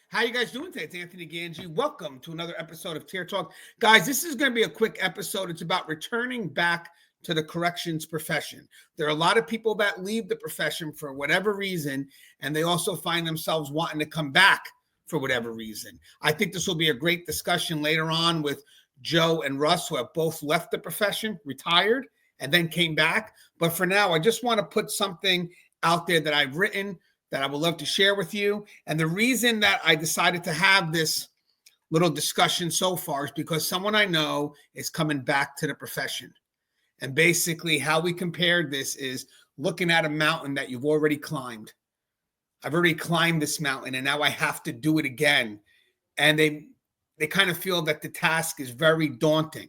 How you guys doing today? It's Anthony Ganji. Welcome to another episode of Tier Talk. Guys, this is going to be a quick episode. It's about returning back to the corrections profession. There are a lot of people that leave the profession for whatever reason, and they also find themselves wanting to come back for whatever reason. I think this will be a great discussion later on with Joe and Russ, who have both left the profession, retired, and then came back. But for now, I just want to put something out there that I've written that I would love to share with you. And the reason that I decided to have this little discussion so far is because someone I know is coming back to the profession. And basically how we compared this is looking at a mountain that you've already climbed. I've already climbed this mountain and now I have to do it again. And they kind of feel that the task is very daunting.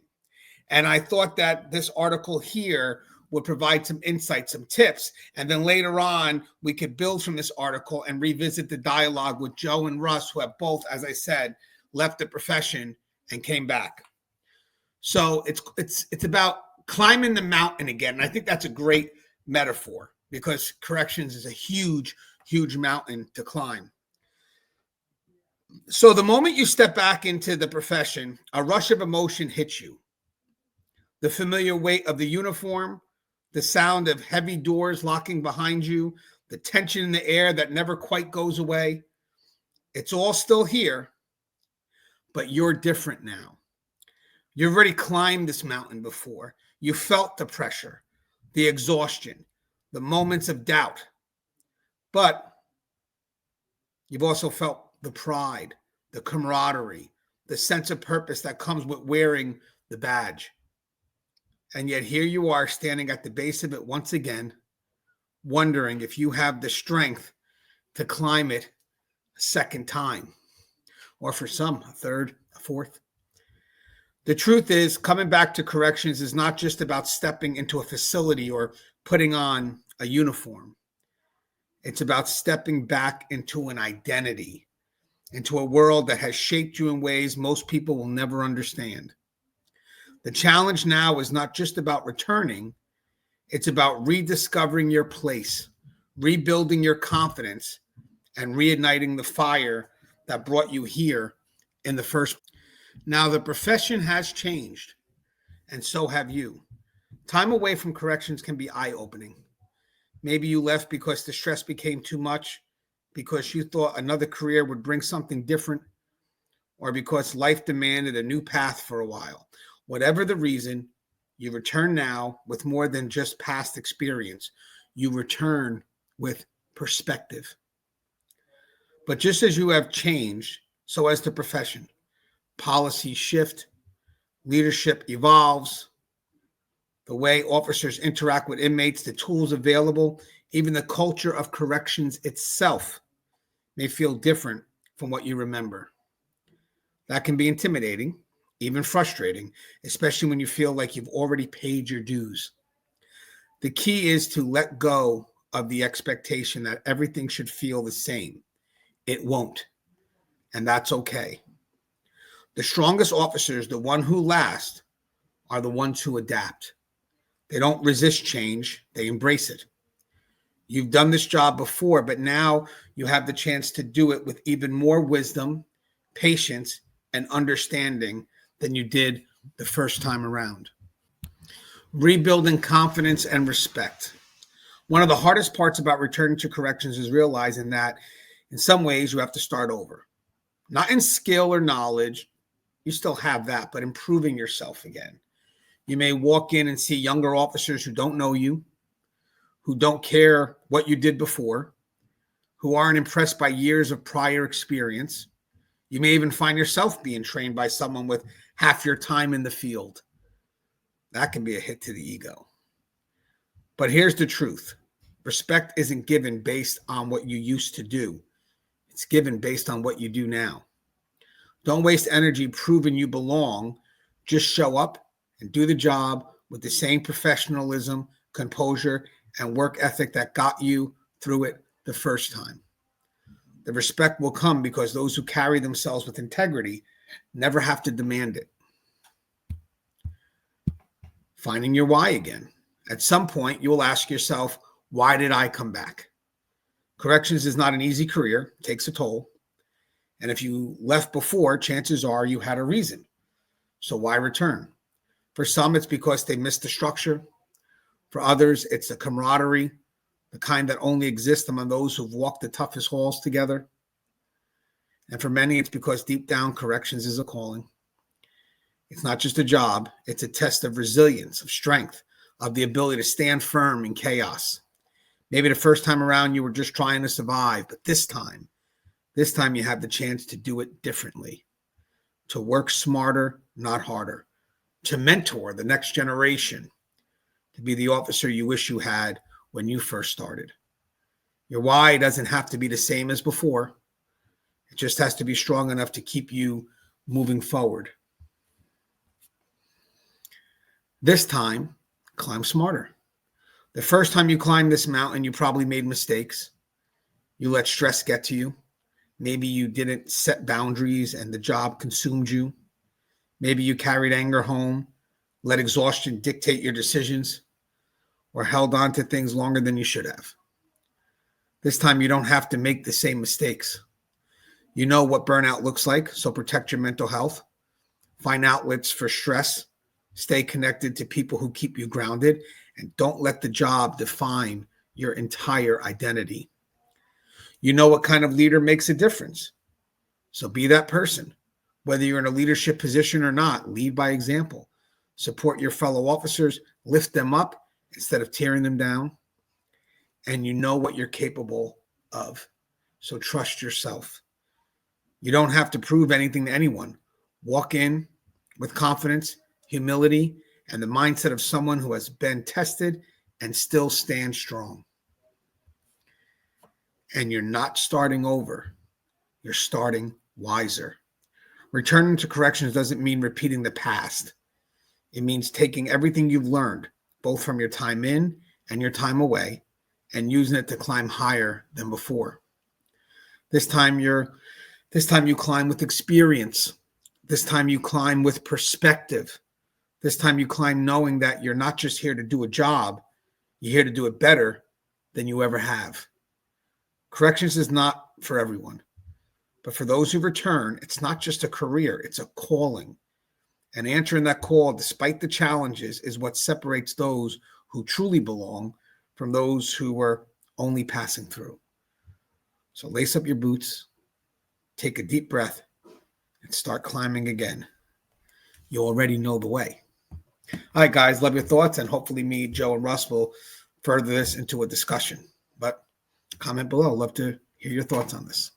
And I thought that this article here would provide some insight, some tips. And then later on, we could build from this article and revisit the dialogue with Joe and Russ, who have both, as I said, left the profession and came back. So it's about climbing the mountain again. And I think that's a great metaphor because corrections is a huge, huge mountain to climb. So the moment you step back into the profession, a rush of emotion hits you. The familiar weight of the uniform, the sound of heavy doors locking behind you, the tension in the air that never quite goes away. It's all still here, but you're different now. You've already climbed this mountain before. You felt the pressure, the exhaustion, the moments of doubt. But you've also felt the pride, the camaraderie, the sense of purpose that comes with wearing the badge. And yet here you are standing at the base of it once again, wondering if you have the strength to climb it a second time, or for some, a third, a fourth. The truth is, coming back to corrections is not just about stepping into a facility or putting on a uniform. It's about stepping back into an identity, into a world that has shaped you in ways most people will never understand. The challenge now is not just about returning, it's about rediscovering your place, rebuilding your confidence, and reigniting the fire that brought you here in the first place. Now, the profession has changed, and so have you. Time away from corrections can be eye-opening. Maybe you left because the stress became too much, because you thought another career would bring something different, or because life demanded a new path for a while. Whatever the reason, you return now with more than just past experience. You return with perspective. But just as you have changed, so has the profession. Policies shift, leadership evolves, the way officers interact with inmates, the tools available, even the culture of corrections itself may feel different from what you remember. That can be intimidating, even frustrating, especially when you feel like you've already paid your dues. The key is to let go of the expectation that everything should feel the same. It won't, and that's okay. The strongest officers, the ones who last, are the ones who adapt. They don't resist change, they embrace it. You've done this job before, but now you have the chance to do it with even more wisdom, patience, and understanding than you did the first time around. Rebuilding confidence and respect. One of the hardest parts about returning to corrections is realizing that in some ways you have to start over. Not in skill or knowledge, you still have that, but improving yourself again. You may walk in and see younger officers who don't know you, who don't care what you did before, who aren't impressed by years of prior experience. You may even find yourself being trained by someone with half your time in the field. That can be a hit to the ego. But here's the truth. Respect isn't given based on what you used to do. It's given based on what you do now. Don't waste energy proving you belong. Just show up and do the job with the same professionalism, composure, and work ethic that got you through it the first time. The respect will come because those who carry themselves with integrity never have to demand it. Finding your why again. At some point, you will ask yourself, why did I come back? Corrections is not an easy career. It takes a toll. And if you left before, chances are you had a reason. So why return? For some, it's because they missed the structure. For others, it's the camaraderie, the kind that only exists among those who've walked the toughest halls together. And for many, it's because deep down, corrections is a calling. It's not just a job. It's a test of resilience, of strength, of the ability to stand firm in chaos. Maybe the first time around, you were just trying to survive, but this time you have the chance to do it differently, to work smarter, not harder, to mentor the next generation, to be the officer you wish you had when you first started. Your why doesn't have to be the same as before. It just has to be strong enough to keep you moving forward. This time, climb smarter. The first time you climbed this mountain, you probably made mistakes. You let stress get to you. Maybe you didn't set boundaries and the job consumed you. Maybe you carried anger home, let exhaustion dictate your decisions, or held on to things longer than you should have. This time, you don't have to make the same mistakes. You know what burnout looks like, so protect your mental health. Find outlets for stress. Stay connected to people who keep you grounded, and don't let the job define your entire identity. You know what kind of leader makes a difference, so be that person. Whether you're in a leadership position or not, lead by example. Support your fellow officers, lift them up instead of tearing them down. And you know what you're capable of, so trust yourself. You don't have to prove anything to anyone. Walk in with confidence, humility, and the mindset of someone who has been tested and still stands strong. And you're not starting over. You're starting wiser. Returning to corrections doesn't mean repeating the past. It means taking everything you've learned, both from your time in and your time away, and using it to climb higher than before. This time you climb with experience. This time you climb with perspective. This time you climb knowing that you're not just here to do a job, you're here to do it better than you ever have. Corrections is not for everyone, but for those who return, it's not just a career, it's a calling. And answering that call, despite the challenges, is what separates those who truly belong from those who were only passing through. So lace up your boots, take a deep breath, and start climbing again. You already know the way. All right, guys, love your thoughts, and hopefully me, Joe, and Russ will further this into a discussion. But comment below. Love to hear your thoughts on this.